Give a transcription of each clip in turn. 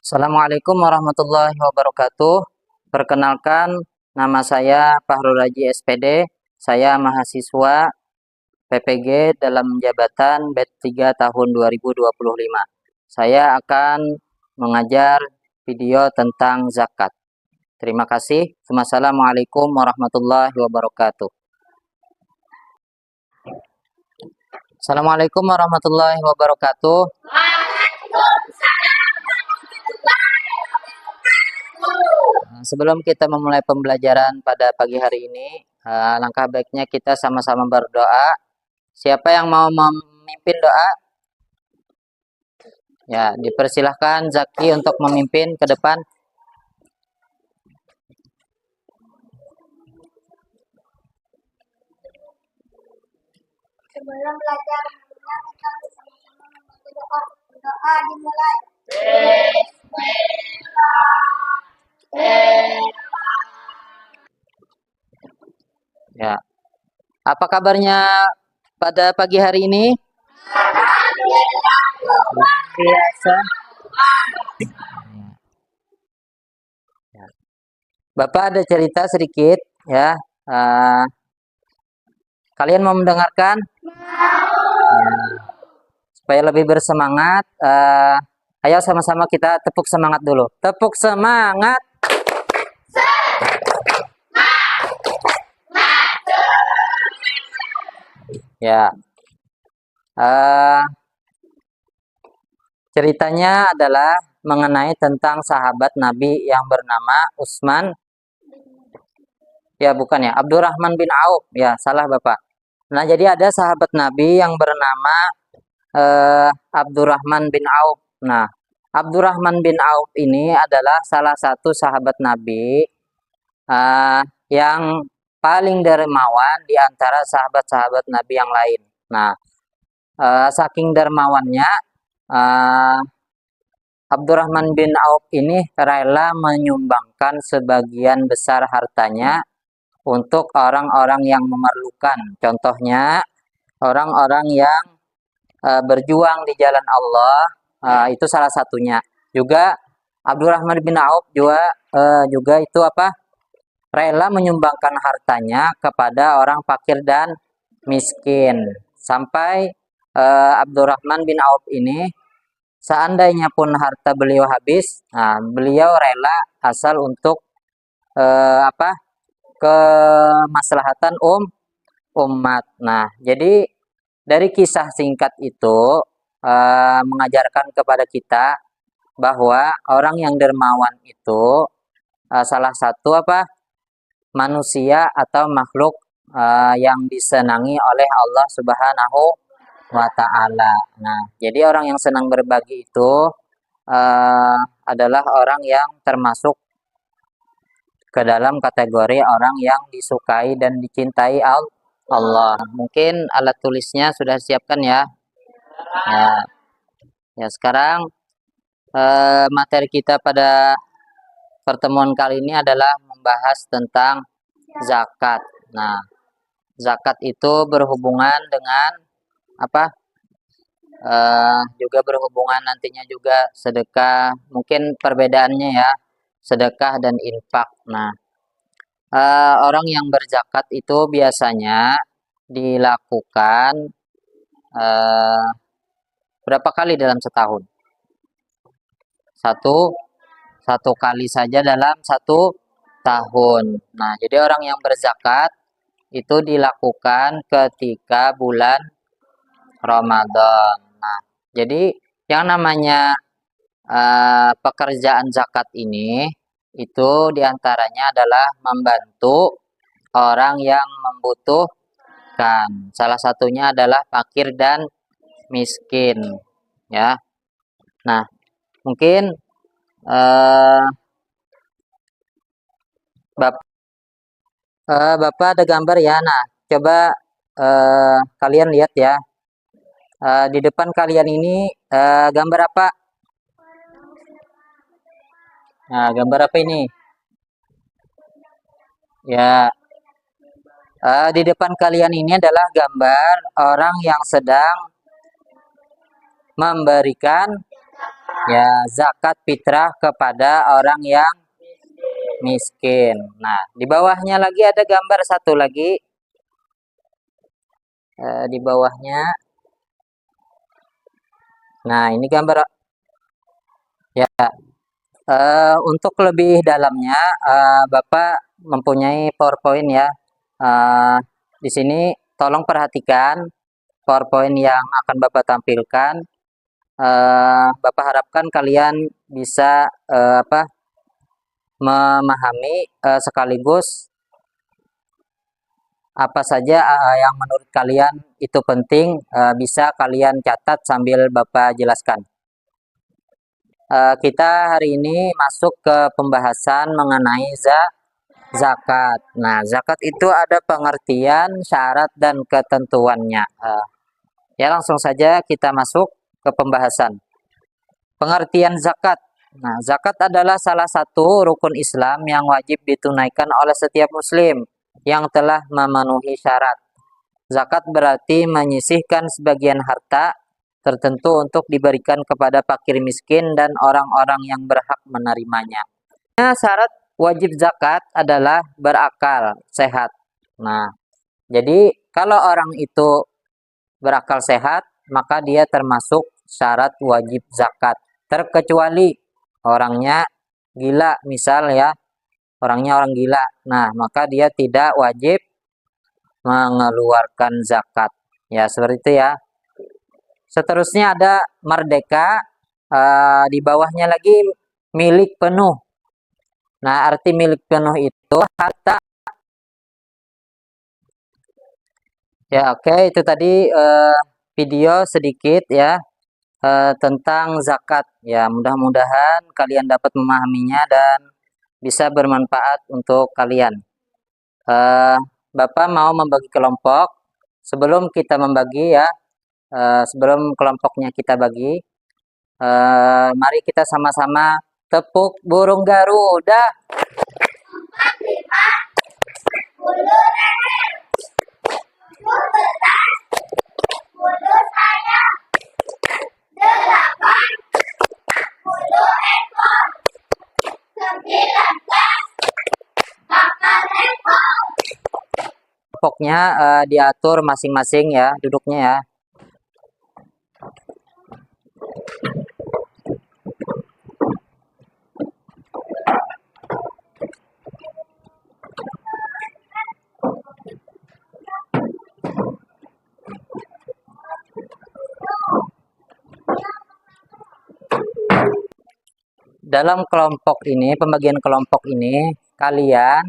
Assalamualaikum warahmatullahi wabarakatuh. Perkenalkan, nama saya Fahrul Raji SPD. Saya mahasiswa PPG dalam jabatan BED 3 tahun 2025. Saya akan mengajar video tentang zakat. Terima kasih. Wassalamualaikum warahmatullahi wabarakatuh. Assalamualaikum warahmatullahi wabarakatuh. Sebelum kita memulai pembelajaran pada pagi hari ini, langkah baiknya kita sama-sama berdoa. Siapa yang mau memimpin doa? Ya, dipersilahkan Zaki untuk memimpin ke depan. Sebelum belajar, kita bersama-sama membaca doa. Doa dimulai. Ya. Apa kabarnya pada pagi hari ini? Biasa. Ya. Bapak ada cerita sedikit ya. Kalian mau mendengarkan? Ya. Supaya lebih bersemangat, ayo sama-sama kita tepuk semangat dulu. Tepuk semangat. Ya. Ceritanya adalah mengenai tentang sahabat Nabi yang bernama Utsman. Ya, bukan ya, Abdurrahman bin Auf. Ya, salah Bapak. Nah, jadi ada sahabat Nabi yang bernama Abdurrahman bin Auf. Nah, Abdurrahman bin Auf ini adalah salah satu sahabat Nabi yang paling dermawan di antara sahabat-sahabat Nabi yang lain. Nah, saking dermawannya, Abdurrahman bin Auf ini rela menyumbangkan sebagian besar hartanya untuk orang-orang yang memerlukan. Contohnya, orang-orang yang berjuang di jalan Allah, itu salah satunya. Juga Abdurrahman bin Auf juga itu rela menyumbangkan hartanya kepada orang fakir dan miskin. Sampai Abdurrahman bin Auf ini seandainya pun harta beliau habis, beliau rela asal untuk kemaslahatan umat. Nah, jadi dari kisah singkat itu mengajarkan kepada kita bahwa orang yang dermawan itu salah satu manusia atau makhluk yang disenangi oleh Allah Subhanahu wa Ta'ala. Nah, jadi orang yang senang berbagi itu adalah orang yang termasuk ke dalam kategori orang yang disukai dan dicintai Allah. Mungkin alat tulisnya sudah siapkan ya. Ya, sekarang materi kita pada pertemuan kali ini adalah membahas tentang zakat. Nah, zakat itu berhubungan dengan juga berhubungan nantinya juga sedekah. Mungkin perbedaannya ya, sedekah dan infak. Nah, orang yang berzakat itu biasanya dilakukan berapa kali dalam setahun? Satu kali saja dalam satu tahun. Nah, jadi orang yang berzakat itu dilakukan ketika bulan Ramadan. Nah, jadi yang namanya pekerjaan zakat ini itu diantaranya adalah membantu orang yang membutuhkan. Salah satunya adalah fakir dan miskin, ya. Nah, mungkin Bapak ada gambar ya. Nah, coba kalian lihat ya. Di depan kalian ini gambar apa? Nah, gambar apa ini? Ya, di depan kalian ini adalah gambar orang yang sedang memberikan Ya, zakat fitrah kepada orang yang miskin. Nah, di bawahnya lagi ada gambar satu lagi. Di bawahnya. Nah, ini gambar. Ya, untuk lebih dalamnya, Bapak mempunyai PowerPoint ya. Di sini tolong perhatikan PowerPoint yang akan Bapak tampilkan. Bapak harapkan kalian bisa memahami sekaligus apa saja yang menurut kalian itu penting, bisa kalian catat sambil Bapak jelaskan. Kita hari ini masuk ke pembahasan mengenai zakat. Nah, zakat itu ada pengertian, syarat, dan ketentuannya. Ya, langsung saja kita masuk ke pembahasan. Pengertian zakat. Nah, zakat adalah salah satu rukun Islam yang wajib ditunaikan oleh setiap muslim yang telah memenuhi syarat. Zakat berarti menyisihkan sebagian harta tertentu untuk diberikan kepada fakir miskin dan orang-orang yang berhak menerimanya. Nah, syarat wajib zakat adalah berakal, sehat. Nah, jadi kalau orang itu berakal sehat, maka dia termasuk syarat wajib zakat. Terkecuali orangnya gila, misal ya, orangnya orang gila. Nah, maka dia tidak wajib mengeluarkan zakat. Ya, seperti itu ya. Seterusnya ada merdeka, di bawahnya lagi milik penuh. Nah, arti milik penuh itu harta. Ya, oke, itu tadi video sedikit ya tentang zakat. Ya, mudah-mudahan kalian dapat memahaminya dan bisa bermanfaat untuk kalian. Bapak mau membagi kelompok. Sebelum kita membagi ya, sebelum kelompoknya kita bagi, mari kita sama-sama tepuk burung Garuda. Kelompoknya diatur masing-masing ya, duduknya ya. Dalam kelompok ini, pembagian kelompok ini, kalian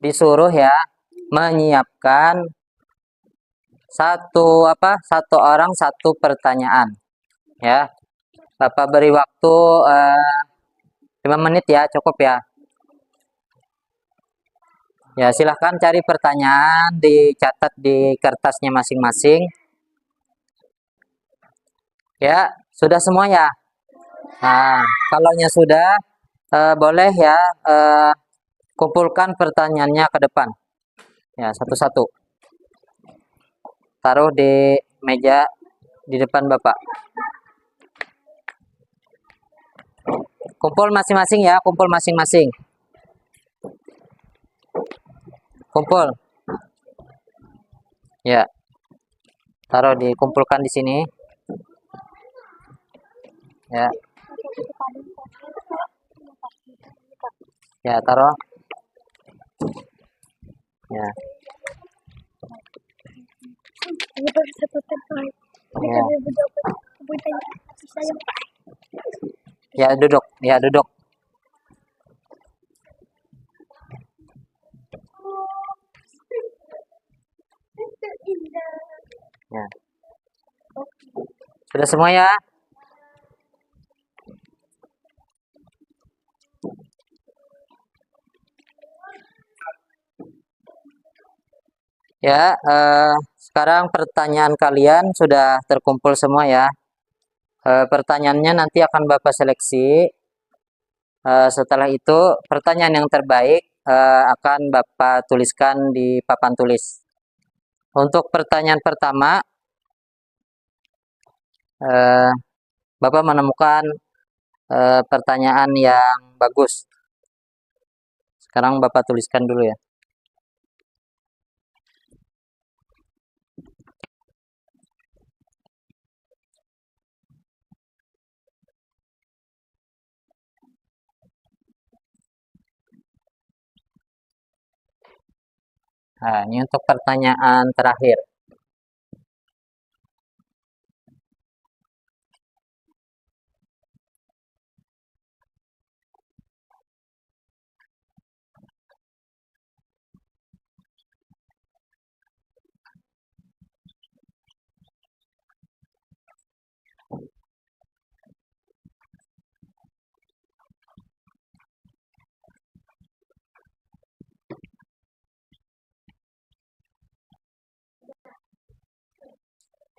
disuruh ya menyiapkan satu orang satu pertanyaan ya. Bapak beri waktu 5 menit ya, cukup ya. Ya, silahkan cari pertanyaan, dicatat di kertasnya masing-masing. Ya, sudah semua ya. Nah, kalaunya sudah, boleh ya kumpulkan pertanyaannya ke depan. Ya, satu-satu. Taruh di meja di depan Bapak. Kumpul masing-masing ya, kumpul masing-masing. Kumpul. Ya. Taruh dikumpulkan di sini. Ya. Ya, taruh. Ya. Ya. Ya, duduk. Ya, duduk. Ya. Sudah semua ya? Ya, sekarang pertanyaan kalian sudah terkumpul semua ya. Pertanyaannya nanti akan Bapak seleksi. Setelah itu, pertanyaan yang terbaik akan Bapak tuliskan di papan tulis. Untuk pertanyaan pertama, Bapak menemukan pertanyaan yang bagus. Sekarang Bapak tuliskan dulu ya. Nah, ini untuk pertanyaan terakhir.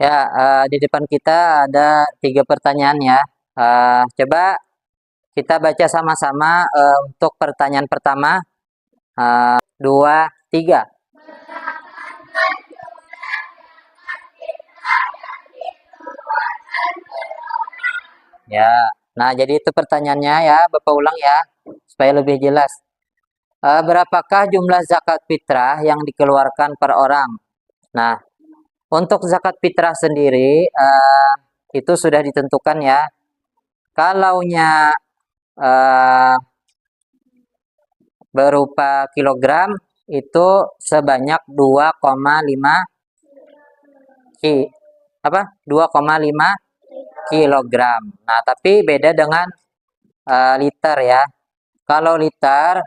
Ya, di depan kita ada 3 pertanyaan ya. Coba kita baca sama-sama untuk pertanyaan pertama. 2, 3. Ya, nah jadi itu pertanyaannya ya, Bapak ulang ya, supaya lebih jelas. Berapakah jumlah zakat fitrah yang dikeluarkan per orang? Nah, untuk zakat fitrah sendiri, itu sudah ditentukan ya. Kalaunya berupa kilogram, itu sebanyak 2,5 ki, 2,5 kilogram. Nah, tapi beda dengan liter ya. Kalau liter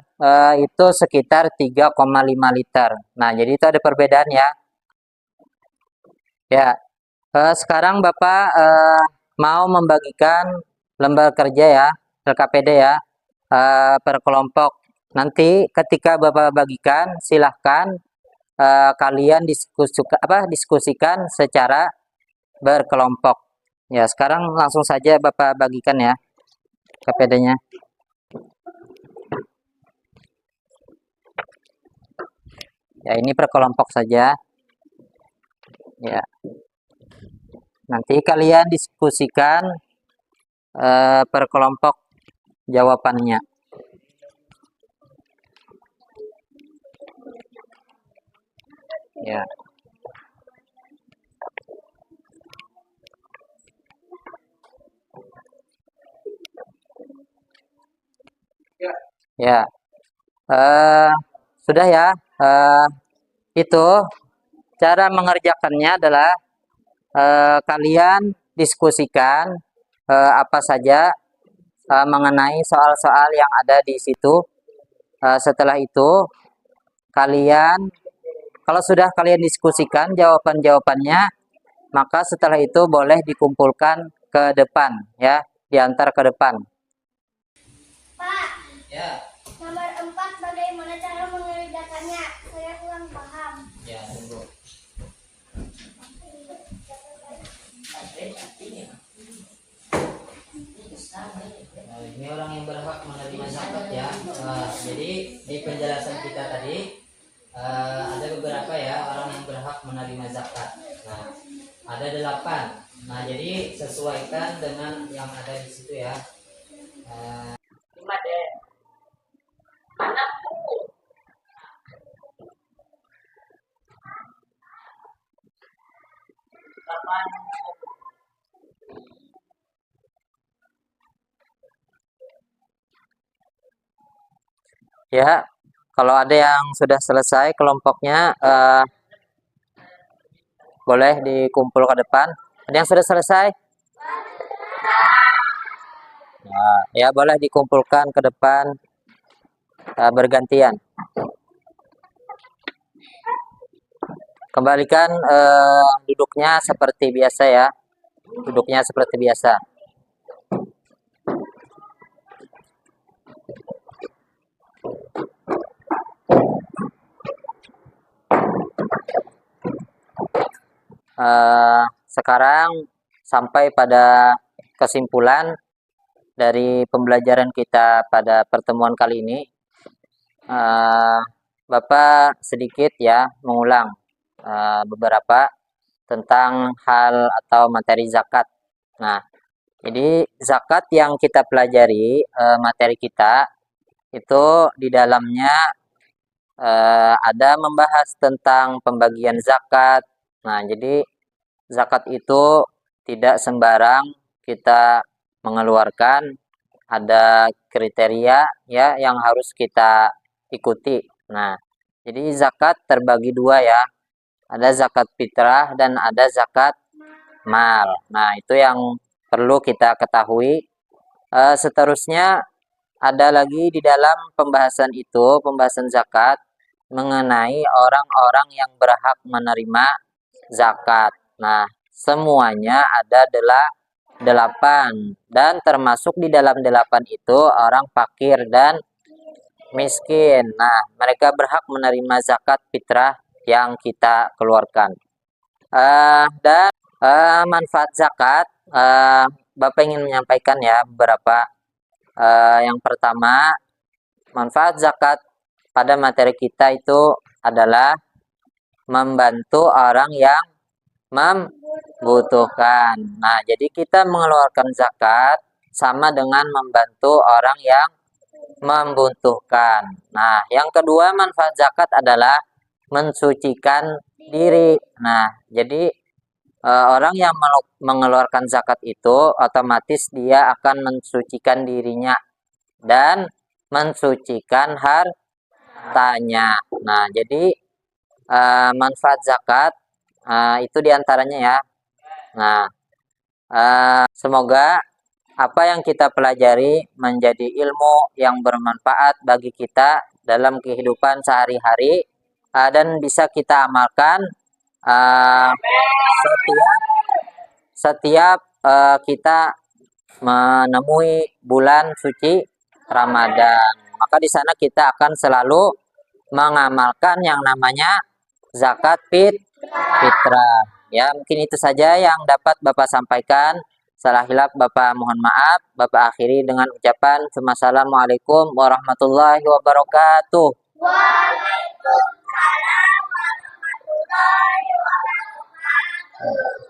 itu sekitar 3,5 liter. Nah, jadi itu ada perbedaan ya. Ya, sekarang Bapak mau membagikan lembar kerja ya, LKPD ya, per kelompok. Nanti ketika Bapak bagikan, silahkan kalian diskusikan secara berkelompok. Ya, sekarang langsung saja Bapak bagikan ya KPD-nya. Ya, ini per kelompok saja. Ya. Nanti kalian diskusikan per kelompok jawabannya. Ya. Ya. Sudah ya. Itu cara mengerjakannya adalah kalian diskusikan apa saja mengenai soal-soal yang ada di situ. Setelah itu kalian, kalau sudah kalian diskusikan jawaban-jawabannya, maka setelah itu boleh dikumpulkan ke depan ya, diantar ke depan. Pak, Ya, nomor 4 bagaimana cara mengerjakannya? Saya kurang paham. ya tunggu. Nah, ini orang yang berhak menerima zakat ya. Jadi di penjelasan kita tadi ada beberapa ya orang yang berhak menerima zakat. Nah, ada 8. Nah, jadi sesuaikan dengan yang ada di situ ya. Ya, kalau ada yang sudah selesai kelompoknya, boleh dikumpul ke depan. Ada yang sudah selesai? Ya, boleh dikumpulkan ke depan bergantian. Kembalikan duduknya seperti biasa ya. Duduknya seperti biasa. Sekarang sampai pada kesimpulan dari pembelajaran kita pada pertemuan kali ini. Bapak sedikit ya mengulang beberapa tentang hal atau materi zakat. Nah, Jadi zakat yang kita pelajari materi kita itu di dalamnya ada membahas tentang pembagian zakat. Nah, jadi zakat itu tidak sembarang kita mengeluarkan, ada kriteria ya yang harus kita ikuti. Nah, jadi zakat terbagi dua ya. Ada zakat fitrah dan ada zakat mal. Nah, itu yang perlu kita ketahui. Seterusnya ada lagi di dalam pembahasan itu, pembahasan zakat mengenai orang-orang yang berhak menerima zakat. Nah, semuanya ada delapan dan termasuk di dalam delapan itu orang fakir dan miskin. Nah, mereka berhak menerima zakat fitrah yang kita keluarkan. Dan manfaat zakat, Bapak ingin menyampaikan ya beberapa. Yang pertama, manfaat zakat pada materi kita itu adalah membantu orang yang membutuhkan. Nah, jadi kita mengeluarkan zakat sama dengan membantu orang yang membutuhkan. Nah, yang kedua manfaat zakat adalah mensucikan diri. Nah, jadi orang yang mengeluarkan zakat itu otomatis dia akan mensucikan dirinya dan mensucikan hartanya. Nah, jadi manfaat zakat itu diantaranya ya. Nah, semoga apa yang kita pelajari menjadi ilmu yang bermanfaat bagi kita dalam kehidupan sehari-hari dan bisa kita amalkan uh, setiap setiap kita menemui bulan suci Ramadan. Maka di sana kita akan selalu mengamalkan yang namanya zakat fitrah. Ya, mungkin itu saja yang dapat Bapak sampaikan. Salah hilaf Bapak mohon maaf. Bapak akhiri dengan ucapan Assalamualaikum warahmatullahi wabarakatuh. Waalaikumsalam warahmatullahi wabarakatuh.